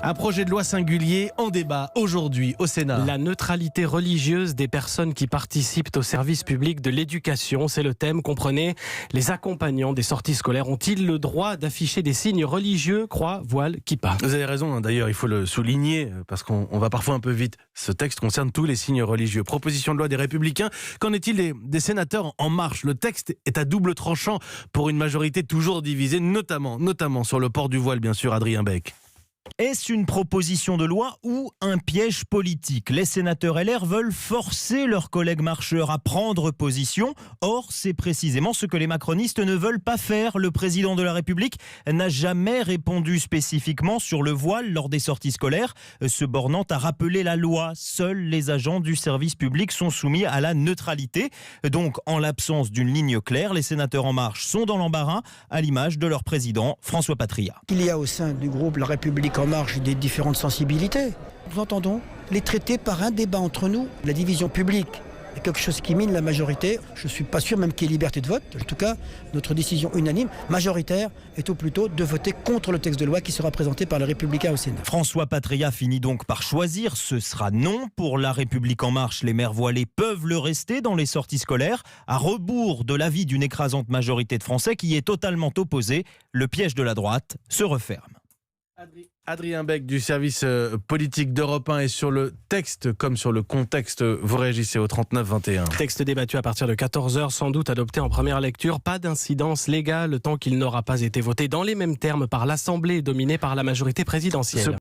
Un projet de loi singulier en débat aujourd'hui au Sénat. La neutralité religieuse des personnes qui participent au service public de l'éducation, c'est le thème. Comprenez, les accompagnants des sorties scolaires ont-ils le droit d'afficher des signes religieux, croix, voile, kippa? Vous avez raison, d'ailleurs, il faut le souligner, parce qu'on va parfois un peu vite. Ce texte concerne tous les signes religieux. Proposition de loi des Républicains. Qu'en est-il des sénateurs En Marche? Le texte est à double tranchant pour une majorité toujours divisée, notamment sur le port du voile, bien sûr, Adrien Beck. Est-ce une proposition de loi ou un piège politique? Les sénateurs LR veulent forcer leurs collègues marcheurs à prendre position. Or, c'est précisément ce que les macronistes ne veulent pas faire. Le président de la République n'a jamais répondu spécifiquement sur le voile lors des sorties scolaires, se bornant à rappeler la loi. Seuls les agents du service public sont soumis à la neutralité. Donc, en l'absence d'une ligne claire, les sénateurs En Marche sont dans l'embarras, à l'image de leur président, François Patriat. Il y a au sein du groupe La République En Marche des différentes sensibilités. Nous entendons les traiter par un débat entre nous. La division publique est quelque chose qui mine la majorité. Je ne suis pas sûr même qu'il y ait liberté de vote. En tout cas, notre décision unanime, majoritaire, est au plutôt de voter contre le texte de loi qui sera présenté par les Républicains au Sénat. François Patriat finit donc par choisir. Ce sera non. Pour La République En Marche, les mères voilées peuvent le rester dans les sorties scolaires, à rebours de l'avis d'une écrasante majorité de Français qui est totalement opposée. Le piège de la droite se referme. Adrien Beck du service politique d'Europe 1 et sur le texte comme sur le contexte, vous réagissez au 39-21. Texte débattu à partir de 14h, sans doute adopté en première lecture. Pas d'incidence légale tant qu'il n'aura pas été voté dans les mêmes termes par l'Assemblée dominée par la majorité présidentielle.